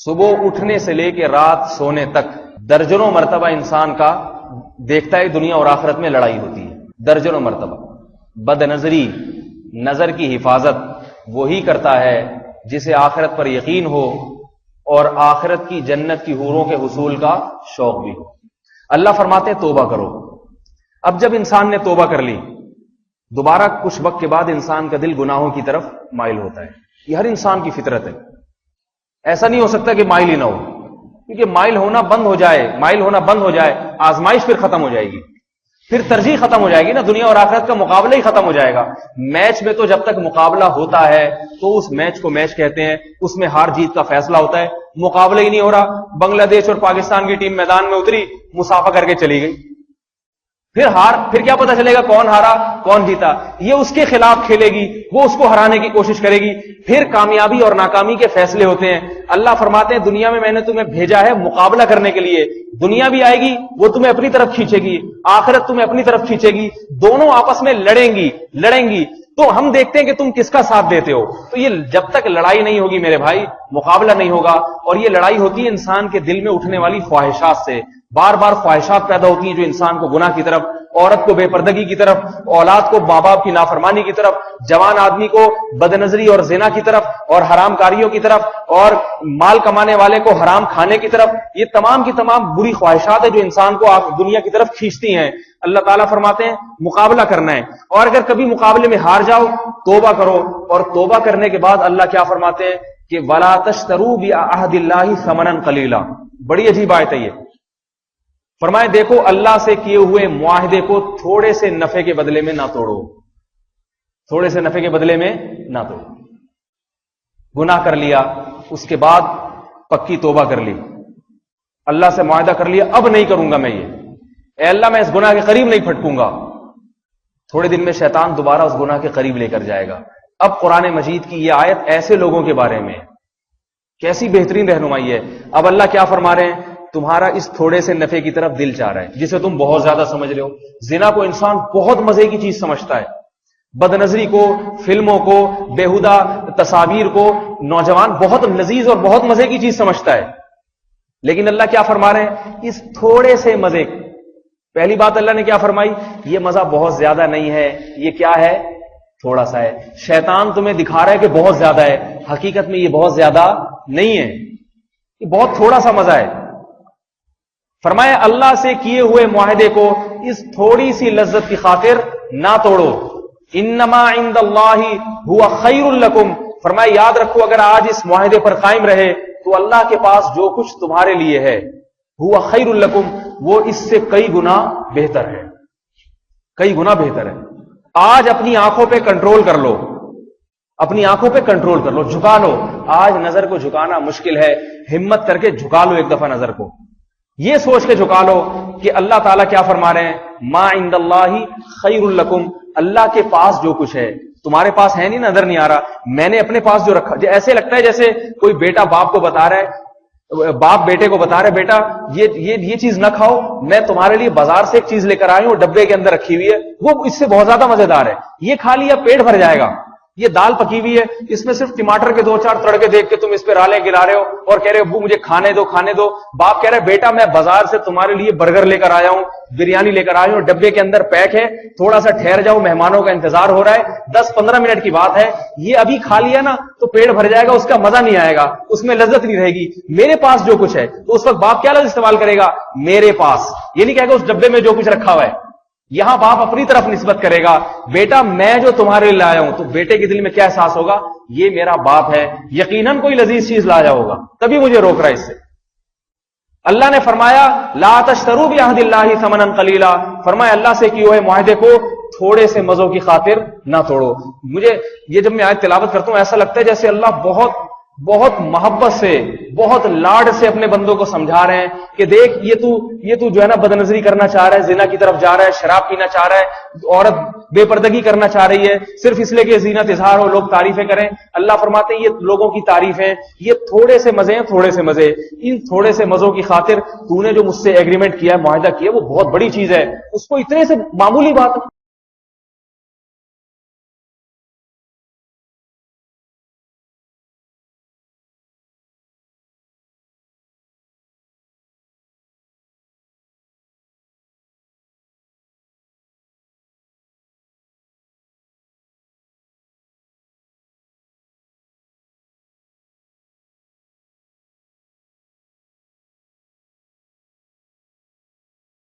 صبح اٹھنے سے لے کے رات سونے تک درجنوں مرتبہ انسان کا دیکھتا ہے دنیا اور آخرت میں لڑائی ہوتی ہے، درجنوں مرتبہ۔ بد نظری، نظر کی حفاظت وہی کرتا ہے جسے آخرت پر یقین ہو اور آخرت کی جنت کی حوروں کے حصول کا شوق بھی ہو۔ اللہ فرماتے ہیں توبہ کرو۔ اب جب انسان نے توبہ کر لی، دوبارہ کچھ وقت کے بعد انسان کا دل گناہوں کی طرف مائل ہوتا ہے۔ یہ ہر انسان کی فطرت ہے، ایسا نہیں ہو سکتا کہ مائل ہی نہ ہو، کیونکہ مائل ہونا بند ہو جائے آزمائش پھر ختم ہو جائے گی، پھر ترجیح ختم ہو جائے گی نا، دنیا اور آخرت کا مقابلہ ہی ختم ہو جائے گا۔ میچ میں تو جب تک مقابلہ ہوتا ہے تو اس میچ کو میچ کہتے ہیں، اس میں ہار جیت کا فیصلہ ہوتا ہے۔ مقابلہ ہی نہیں ہو رہا، بنگلہ دیش اور پاکستان کی ٹیم میدان میں اتری، مسافہ کر کے چلی گئی، پھر کیا پتا چلے گا کون ہارا کون جیتا؟ یہ اس کے خلاف کھیلے گی، وہ اس کو ہرانے کی کوشش کرے گی، پھر کامیابی اور ناکامی کے فیصلے ہوتے ہیں۔ اللہ فرماتے ہیں دنیا میں نے تمہیں بھیجا ہے مقابلہ کرنے کے لیے، دنیا بھی آئے گی وہ تمہیں اپنی طرف کھینچے گی، آخرت تمہیں اپنی طرف کھینچے گی، دونوں آپس میں لڑیں گی، تو ہم دیکھتے ہیں کہ تم کس کا ساتھ دیتے ہو۔ تو یہ جب تک لڑائی نہیں ہوگی میرے بھائی، مقابلہ نہیں ہوگا، اور یہ لڑائی ہوتی ہے انسان کے دل میں اٹھنے والی خواہشات سے۔ بار بار خواہشات پیدا ہوتی ہیں جو انسان کو گناہ کی طرف، عورت کو بے پردگی کی طرف، اولاد کو ماں باپ کی نافرمانی کی طرف، جوان آدمی کو بد نظری اور زنا کی طرف اور حرام کاریوں کی طرف، اور مال کمانے والے کو حرام کھانے کی طرف۔ یہ تمام کی تمام بری خواہشات ہیں جو انسان کو دنیا کی طرف کھینچتی ہیں۔ اللہ تعالیٰ فرماتے ہیں مقابلہ کرنا ہے، اور اگر کبھی مقابلے میں ہار جاؤ توبہ کرو، اور توبہ کرنے کے بعد اللہ کیا فرماتے ہیں کہ وَلَا تَشْتَرُوا بِعَهْدِ اللَّهِ ثَمَنًا قَلِيلًا۔ بڑی عجیب آیت ہے یہ۔ فرمائے دیکھو اللہ سے کیے ہوئے معاہدے کو تھوڑے سے نفع کے بدلے میں نہ توڑو، تھوڑے سے نفع کے بدلے میں نہ توڑو۔ گناہ کر لیا، اس کے بعد پکی توبہ کر لی، اللہ سے معاہدہ کر لیا اب نہیں کروں گا میں یہ، اے اللہ میں اس گناہ کے قریب نہیں پھٹکوں گا، تھوڑے دن میں شیطان دوبارہ اس گناہ کے قریب لے کر جائے گا۔ اب قرآن مجید کی یہ آیت ایسے لوگوں کے بارے میں کیسی بہترین رہنمائی ہے۔ اب اللہ کیا فرما رہے ہیں؟ تمہارا اس تھوڑے سے نفع کی طرف دل چاہ رہا ہے جسے تم بہت زیادہ سمجھ رہے ہو۔ زنا کو انسان بہت مزے کی چیز سمجھتا ہے، بد نظری کو، فلموں کو، بیہودہ تصاویر کو نوجوان بہت لذیذ اور بہت مزے کی چیز سمجھتا ہے، لیکن اللہ کیا فرما رہے ہیں؟ اس تھوڑے سے مزے، پہلی بات اللہ نے کیا فرمائی؟ یہ مزہ بہت زیادہ نہیں ہے، یہ کیا ہے؟ تھوڑا سا ہے۔ شیطان تمہیں دکھا رہا ہے کہ بہت زیادہ ہے، حقیقت میں یہ بہت زیادہ نہیں ہے، یہ بہت تھوڑا سا مزہ ہے۔ فرمایا اللہ سے کیے ہوئے معاہدے کو اس تھوڑی سی لذت کی خاطر نہ توڑو۔ انما عند اللہ هو خیر لکم، فرمایا یاد رکھو اگر آج اس معاہدے پر قائم رہے تو اللہ کے پاس جو کچھ تمہارے لیے ہے هو خیر لکم، وہ اس سے کئی گنا بہتر ہے، کئی گنا بہتر ہے۔ آج اپنی آنکھوں پہ کنٹرول کر لو، اپنی آنکھوں پہ کنٹرول کر لو، جھکا لو۔ آج نظر کو جھکانا مشکل ہے، ہمت کر کے جھکا لو ایک دفعہ نظر کو، یہ سوچ کے جھکا لو کہ اللہ تعالیٰ کیا فرما رہے ہیں؟ ما عند اللہ خیر لکم، اللہ کے پاس جو کچھ ہے تمہارے پاس ہے نہیں، نظر نہیں آ رہا، میں نے اپنے پاس جو رکھا۔ ایسے لگتا ہے جیسے کوئی بیٹا باپ کو بتا رہا ہے، باپ بیٹے کو بتا رہا ہے بیٹا یہ چیز نہ کھاؤ، میں تمہارے لیے بازار سے ایک چیز لے کر آئی ہوں، ڈبے کے اندر رکھی ہوئی ہے، وہ اس سے بہت زیادہ مزیدار ہے، یہ کھا لیا پیٹ بھر جائے گا۔ یہ دال پکی ہوئی ہے، اس میں صرف ٹماٹر کے 2-4 تڑکے دیکھ کے تم اس پہ رالے گرا رہے ہو اور کہہ رہے ہو ابو مجھے کھانے دو کھانے دو۔ باپ کہہ رہے بیٹا میں بازار سے تمہارے لیے برگر لے کر آیا ہوں، بریانی لے کر آیا ہوں، ڈبے کے اندر پیک ہے، تھوڑا سا ٹھہر جاؤ، مہمانوں کا انتظار ہو رہا ہے، 10-15 منٹ کی بات ہے، یہ ابھی کھا لیا نا تو پیٹ بھر جائے گا، اس کا مزہ نہیں آئے گا، اس میں لذت نہیں رہے گی۔ میرے پاس جو کچھ ہے، تو اس وقت باپ کیا لفظ استعمال کرے گا؟ میرے پاس، یہ نہیں کہے گا اس ڈبے میں جو کچھ رکھا ہوا ہے، یہاں باپ اپنی طرف نسبت کرے گا، بیٹا میں جو تمہارے لیے لایا ہوں، تو بیٹے کے دل میں کیا احساس ہوگا؟ یہ میرا باپ ہے، یقیناً کوئی لذیذ چیز لایا ہوگا، تبھی مجھے روک رہا ہے اس سے۔ اللہ نے فرمایا لا تشتروا بعہد اللہ ثمنا قلیلا، فرمایا اللہ سے کیے ہوئے معاہدے کو تھوڑے سے مزوں کی خاطر نہ توڑو۔ مجھے یہ جب میں آیت تلاوت کرتا ہوں ایسا لگتا ہے جیسے اللہ بہت محبت سے، بہت لاڈ سے اپنے بندوں کو سمجھا رہے ہیں کہ دیکھ یہ تو جو ہے نا بد نظری کرنا چاہ رہا ہے، زنا کی طرف جا رہا ہے، شراب پینا چاہ رہا ہے، عورت بے پردگی کرنا چاہ رہی ہے، صرف اس لیے کہ زینت اظہار ہو، لوگ تعریفیں کریں۔ اللہ فرماتے ہیں یہ لوگوں کی تعریفیں، یہ تھوڑے سے مزے ہیں، تھوڑے سے مزے، ان تھوڑے سے مزوں کی خاطر تو نے جو مجھ سے ایگریمنٹ کیا ہے، معاہدہ کیا ہے، وہ بہت بڑی چیز ہے، اس کو اتنے سے معمولی بات